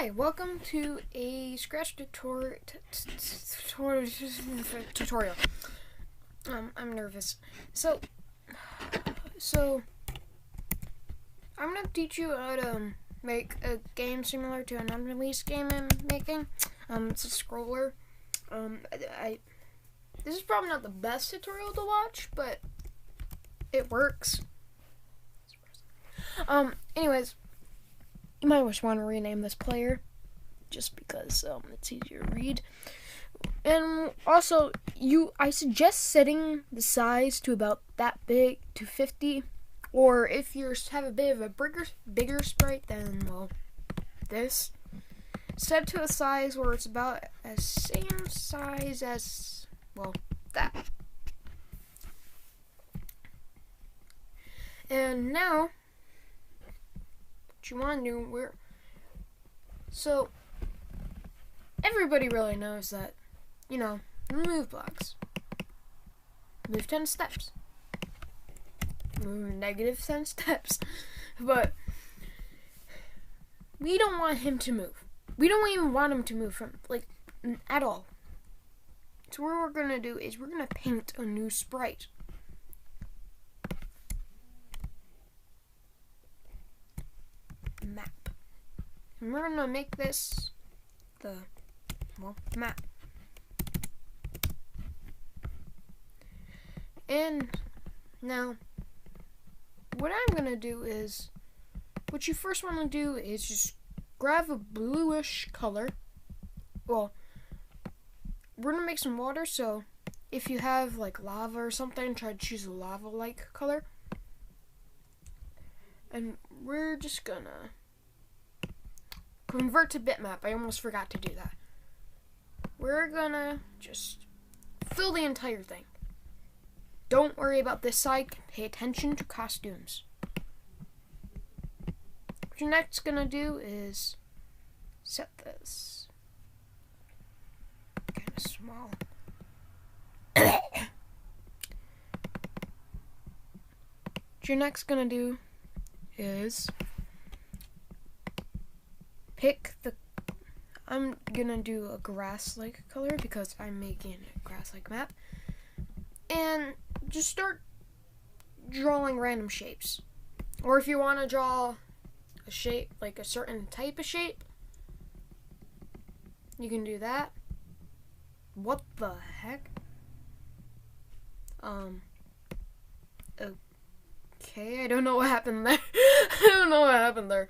Hi, welcome to a Scratch tutorial. I'm nervous. So I'm gonna teach you how to make a game similar to an unreleased game I'm making. It's a scroller. This is probably not the best tutorial to watch, but it works. Anyways. You might just want to rename this player just because it's easier to read. And also, I suggest setting the size to about that big, to 50. Or if you have a bit of a bigger sprite, then, well, this. Set to a size where it's about the same size as, well, that. And now, you want to do so everybody really knows that, move blocks, move 10 steps, move negative 10 steps, but we don't want him to move. We don't even want him to move from, at all. So what we're going to do is we're going to paint a new sprite. Map. And we're gonna make this the map. And now what I'm gonna do is, what you first want to do is just grab a bluish color. Well, we're gonna make some water, so if you have lava or something, try to choose a lava-like color. And we're just gonna convert to bitmap. I almost forgot to do that. We're gonna just fill the entire thing. Don't worry about this side. Pay attention to costumes. What you're next gonna do is set this kind of small. What you're next gonna do is I'm gonna do a grass-like color because I'm making a grass-like map, and just start drawing random shapes. Or if you want to draw a shape, like a certain type of shape, you can do that. What the heck? Okay, I don't know what happened there. I don't know what happened there.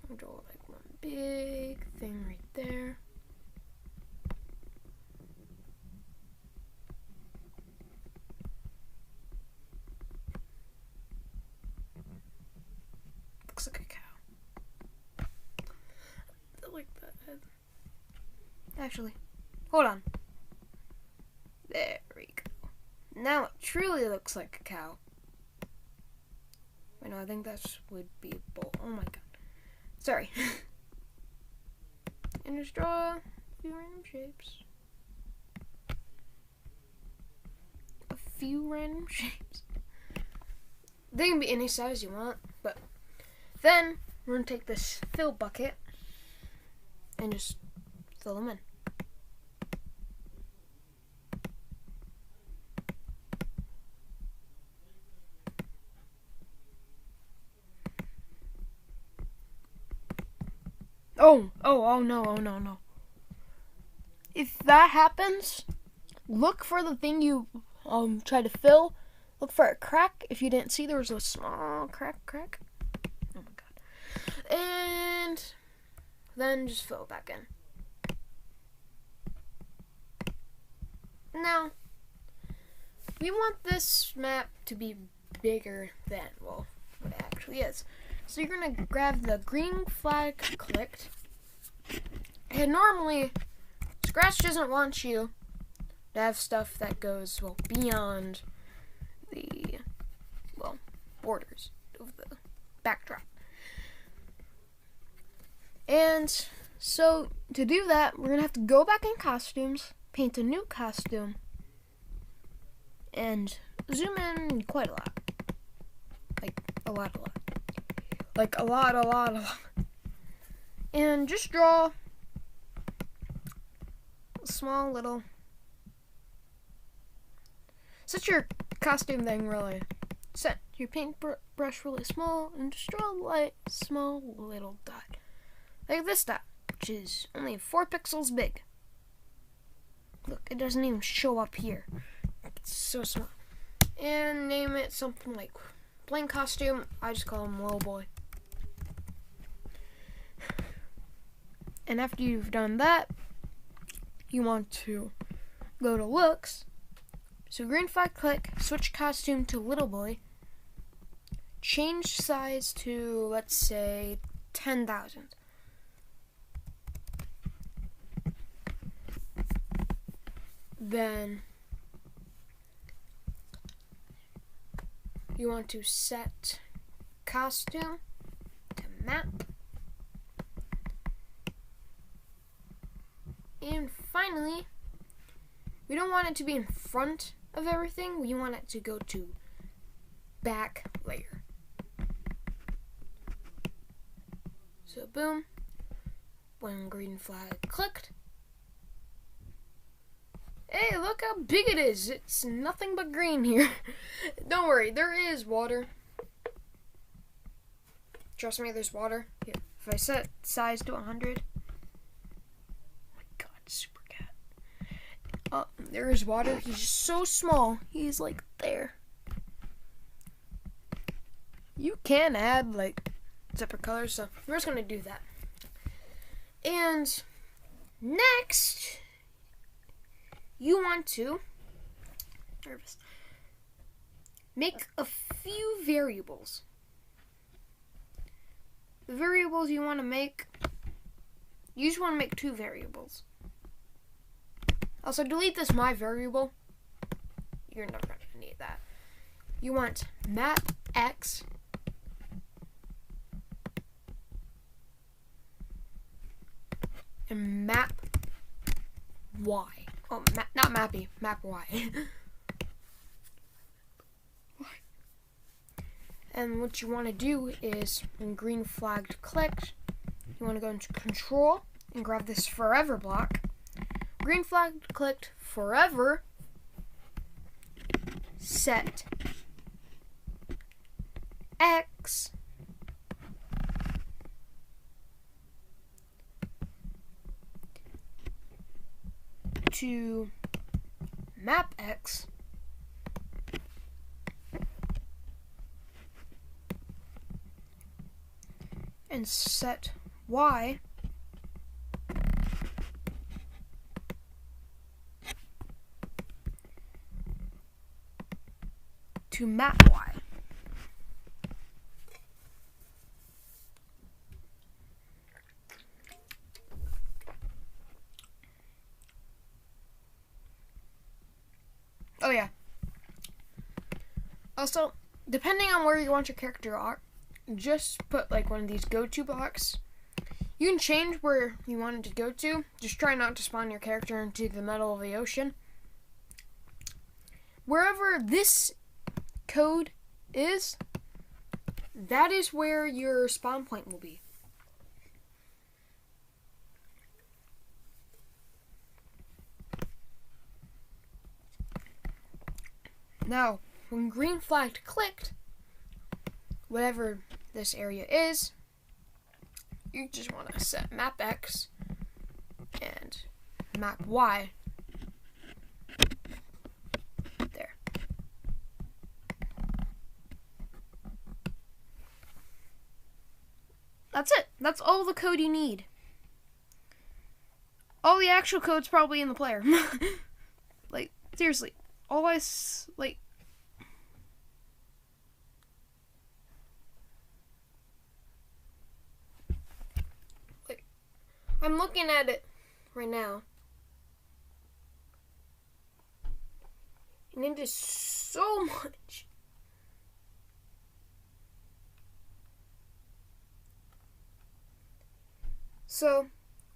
I'll draw one big thing right there. Looks like a cow. I like that head. Actually, hold on. There we go. Now it truly looks like a cow. Wait, no, I think that would be a bull. Oh my god. Sorry. And just draw a few random shapes. A few random shapes. They can be any size you want, but then we're going to take this fill bucket and just fill them in. Oh no. If that happens, look for the thing you try to fill. Look for a crack. If you didn't see, there was a small crack. Oh my god. And then just fill it back in. Now, we want this map to be bigger than, well, what it actually is. So you're going to grab the green flag clicked. And normally, Scratch doesn't want you to have stuff that goes, well, beyond the, well, borders of the backdrop. And so to do that, we're going to have to go back in costumes, paint a new costume, and zoom in quite a lot. Like, a lot. Like a lot. And just draw a small little, set your costume thing really. Set your paintbrush really small and just draw a light, small little dot. Like this dot, which is only 4 pixels big. Look, it doesn't even show up here. It's so small. And name it something like plain costume. I just call him Little Boy. And after you've done that, you want to go to looks. So green flag, click, switch costume to Little Boy. Change size to, let's say, 10,000. Then you want to set costume to map. And finally, we don't want it to be in front of everything. We want it to go to back layer. So boom, when green flag clicked, hey, look how big it is. It's nothing but green here. Don't worry, there is water. Trust me, there's water. Here, if I set size to 100. Oh my god, super cat. Oh, there is water. He's just so small. He's like there. You can add like separate colors, so we're just gonna do that. And next, you want to make a few variables. The variables you want to make, you just want to make 2 variables. Also, delete this my variable. You're not going to need that. You want map x and map y. Oh, not mappy, map y. And what you want to do is, when green flag clicked, you want to go into control and grab this forever block. Green flag clicked forever, set x to map x and set y to map y. Oh yeah. Also, depending on where you want your character are, just put like one of these go-to blocks. You can change where you want it to go to. Just try not to spawn your character into the middle of the ocean. Wherever this code is, that is where your spawn point will be. Now, when green flag clicked, whatever this area is, you just want to set map x and map y there. That's it. That's all the code you need. All the actual code's probably in the player. Like, seriously. Always, like, I'm looking at it right now, and it is so much. So,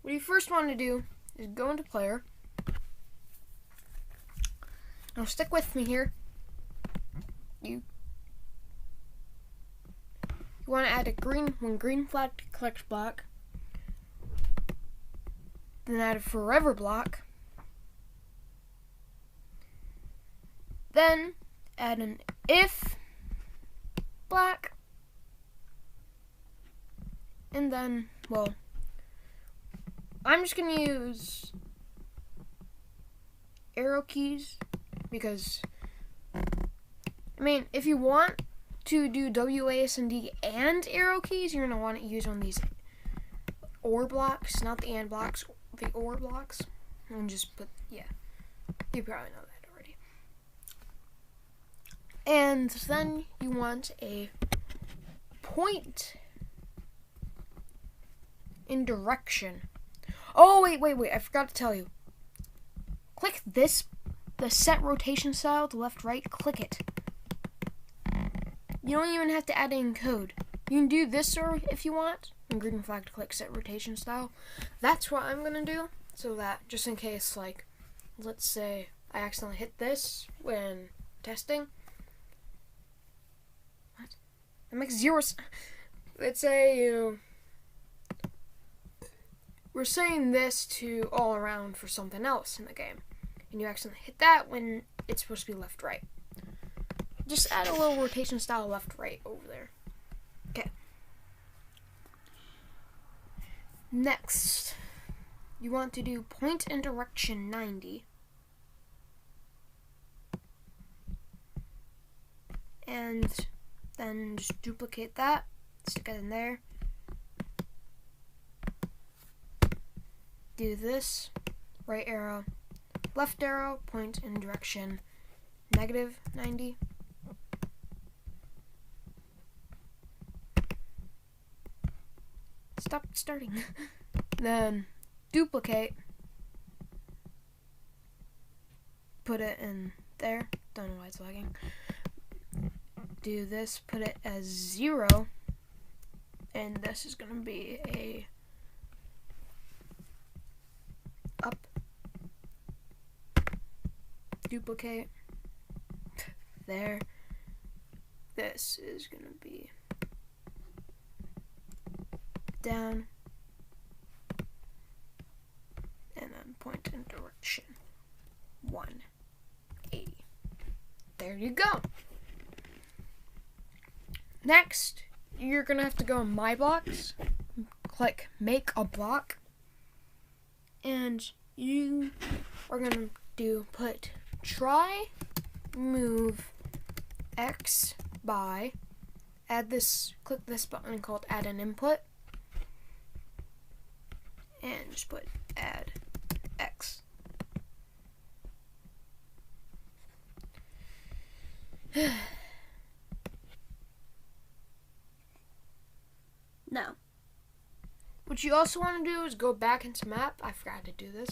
what you first want to do is go into player. Now stick with me here. You You want to add a green flag to collect block. Then add a forever block. Then add an if black. And then, well, I'm just going to use arrow keys because, I mean, if you want to do WASD and arrow keys, you're going to want to use one of these OR blocks, not the AND blocks, the OR blocks. And just put, yeah, you probably know that already. And then you want a point in direction. Oh, wait, I forgot to tell you. Click this, the set rotation style to left, right, click it. You don't even have to add in code. You can do this or if you want. And green flag to click set rotation style. That's what I'm gonna do. So that just in case, like, let's say I accidentally hit this when testing. What? That makes zero. Let's say we're saying this to all around for something else in the game, and you accidentally hit that when it's supposed to be left, right. Just add a little rotation style left, right over there. Okay. Next, you want to do point and direction 90. And then just duplicate that, stick it in there. Do this, right arrow, left arrow, point in direction -90. Stop starting. Then duplicate, put it in there. Don't know why it's lagging. Do this, put it as 0, and this is gonna be a up. Duplicate there. This is gonna be down, and then point in direction 180. There you go. Next, you're gonna have to go in My Blocks, click Make a Block, and you are gonna put try move X by, click this button called Add an Input, and just put add X. Now, what you also want to do is go back into map. I forgot to do this.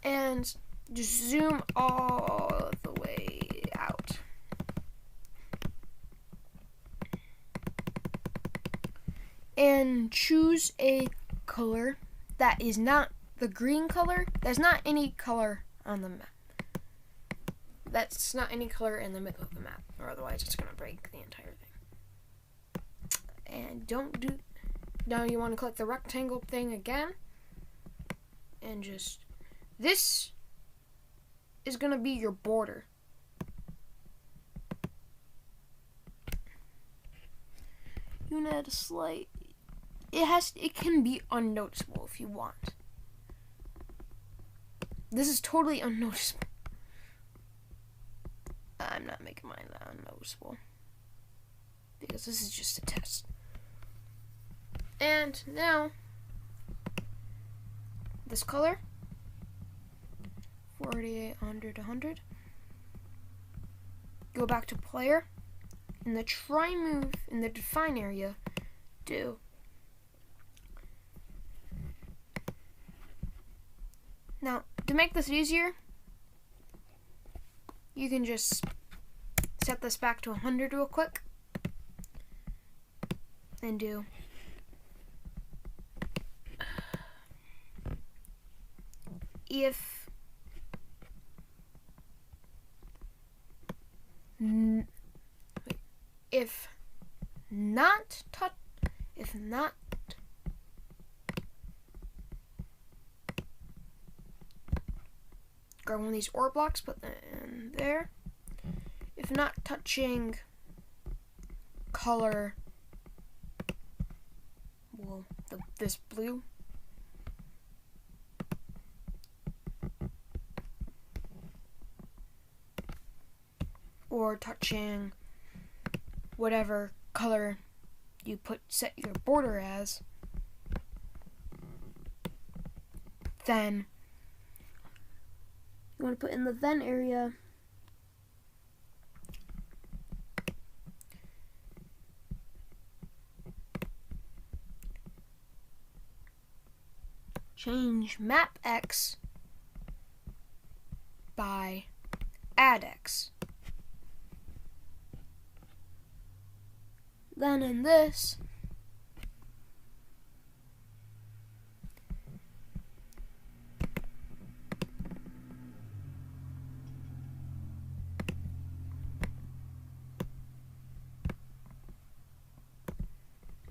And just zoom all the way out. And choose a color that is not the green color. There's not any color on the map. That's not any color in the middle of the map, or otherwise it's going to break the entire thing. And now you want to click the rectangle thing again, and just, this is going to be your border. You can add a slight, it can be unnoticeable if you want. This is totally unnoticeable. I'm not making mine that unnoticeable because this is just a test. And now, this color, 4800 100. Go back to player. In the try move, in the define area, do now, to make this easier, you can just set this back to 100 real quick and do if not touch, if not, grab one of these ore blocks, put that in there. If not touching color, well, this blue, or touching whatever color you set your border as, then you want to put in the then area change map X by add X. Then in this,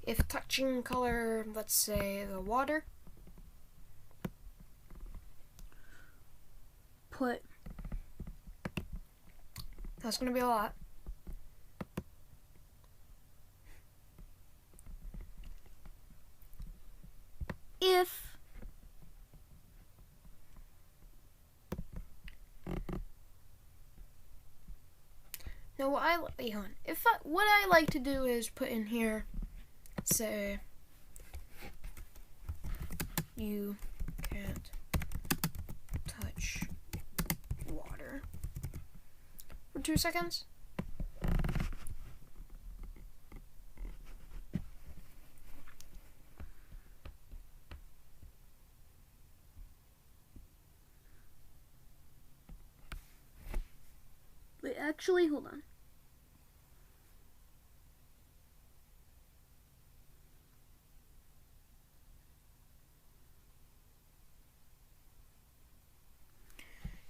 if touching color, let's say the water, put, that's going to be a lot. If now what I like to do is put in here, say you can't touch water for 2 seconds. Wait, actually, hold on.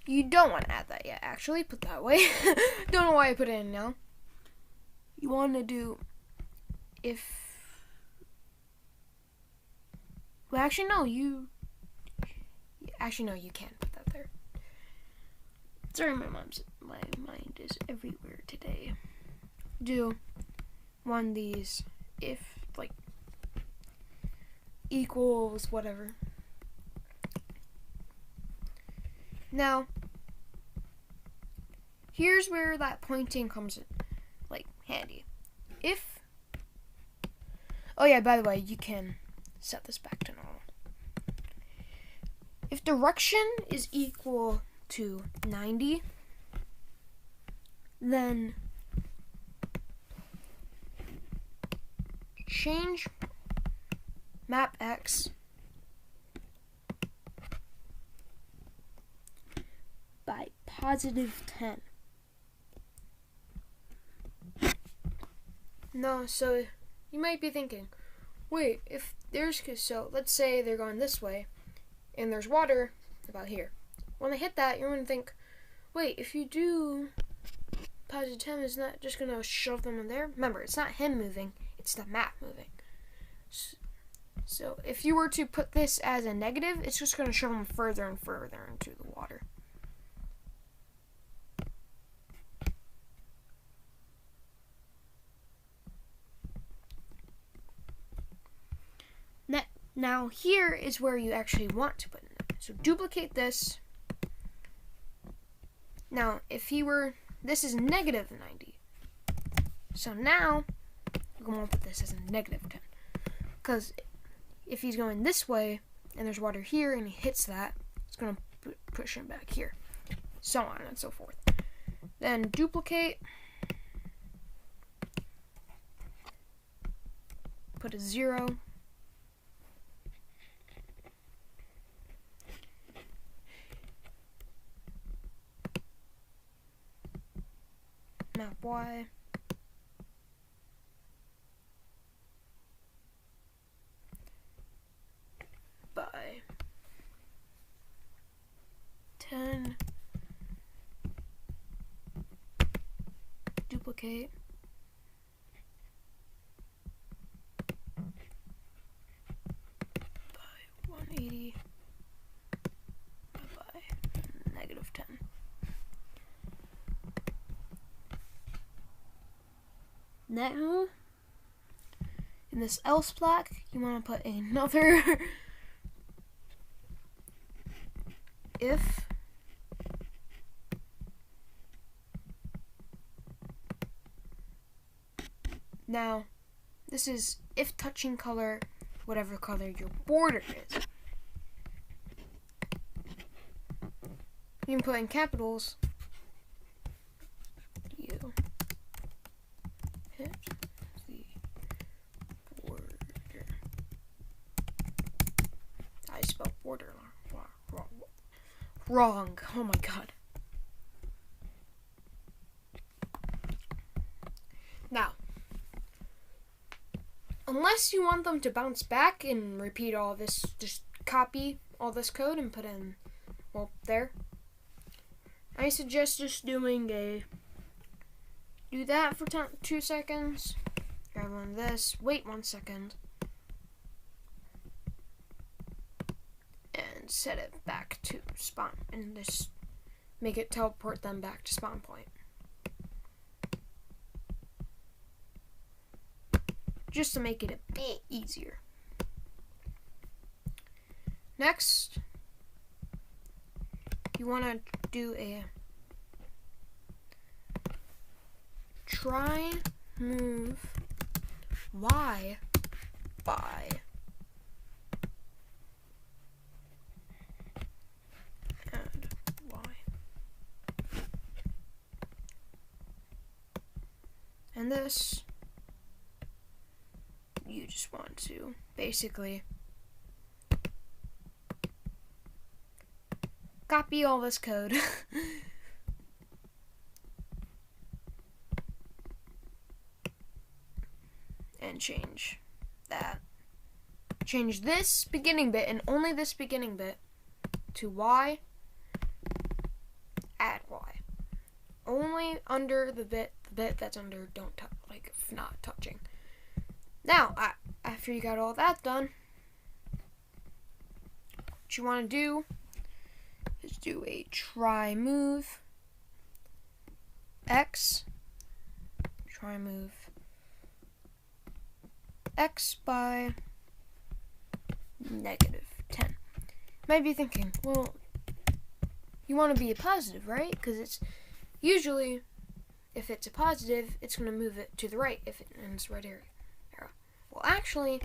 You don't want to add that yet, actually. Put that away. Don't know why I put it in now. You want to do if... Well, actually, no, you... Actually, no, you can't put that there. Sorry, my mind is everywhere today. Do one of these if, like, equals whatever. Now, here's where that pointing comes in, like, handy. If, oh yeah, by the way, you can set this back to normal. If direction is equal to 90, then change map X by +10. No, so you might be thinking, wait, if there's, so let's say they're going this way and there's water about here. When they hit that, you're going to think, wait, if you do +10, isn't that just going to shove them in there? Remember, it's not him moving, it's the map moving. So if you were to put this as a negative, it's just going to shove them further and further into the water. Now here is where you actually want to put it. So duplicate this. Now if he were, this is -90. So now we're going to put this as a -10. Because if he's going this way and there's water here and he hits that, it's going to push him back here. So on and so forth. Then duplicate. Put a 0. Map Y. By 10. Duplicate. Now, in this else block, you want to put another if now this is if touching color, whatever color your border is. You can put in capitals you hit the border. I spelled border wrong. Oh my god. Now, unless you want them to bounce back and repeat all this, just copy all this code and put in, well, there. I suggest just do that for 2 seconds. Grab one of this, wait 1 second, and set it back to spawn, and just make it teleport them back to spawn point. Just to make it a bit easier. Next, you want to do a try move Y by and Y. And this, you just want to basically copy all this code and change that. Change this beginning bit and only this beginning bit to Y, add Y. Only under the bit that's under don't touch, like not touching. Now, after you got all that done, what you want to do is do a try move X, try move X by -10. You might be thinking, well, you want to be a positive, right? Because it's usually, if it's a positive, it's going to move it to the right if it ends right arrow. Well, actually,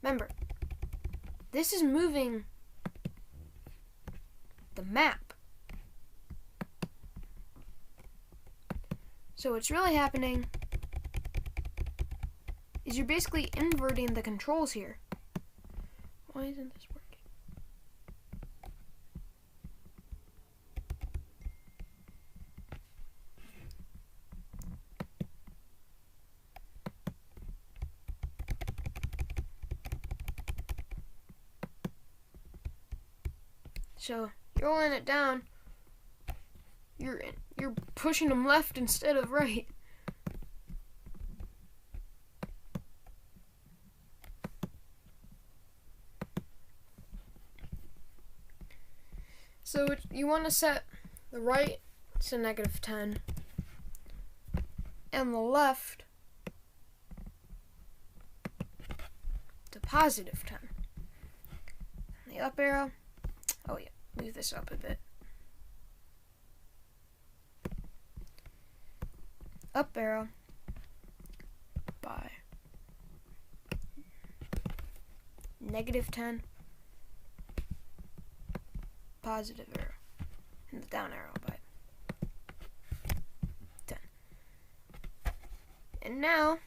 remember, this is moving the map. So what's really happening is you're basically inverting the controls here. Why isn't this working? So you're rolling it down. You're pushing them left instead of right. So you want to set the right to -10 and the left to +10. And the up arrow, oh yeah, move this up a bit. Up arrow by -10, positive arrow, and the down arrow by 10. And now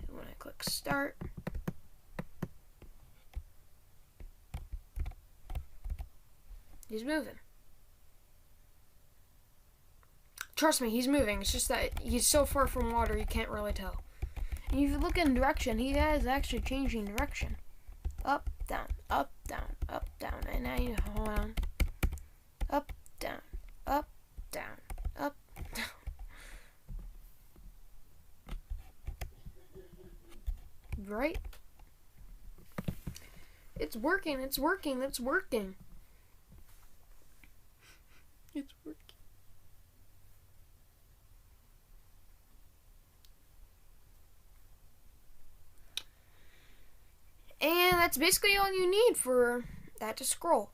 when I click start, he's moving. Trust me, he's moving. It's just that he's so far from water you can't really tell. And if you look in direction, he is actually changing direction. Up, down, up, down, up, down. And now you hold on. Up, down, up, down, up, down. Right? It's working. It's working. It's working. It's working. And that's basically all you need for that to scroll.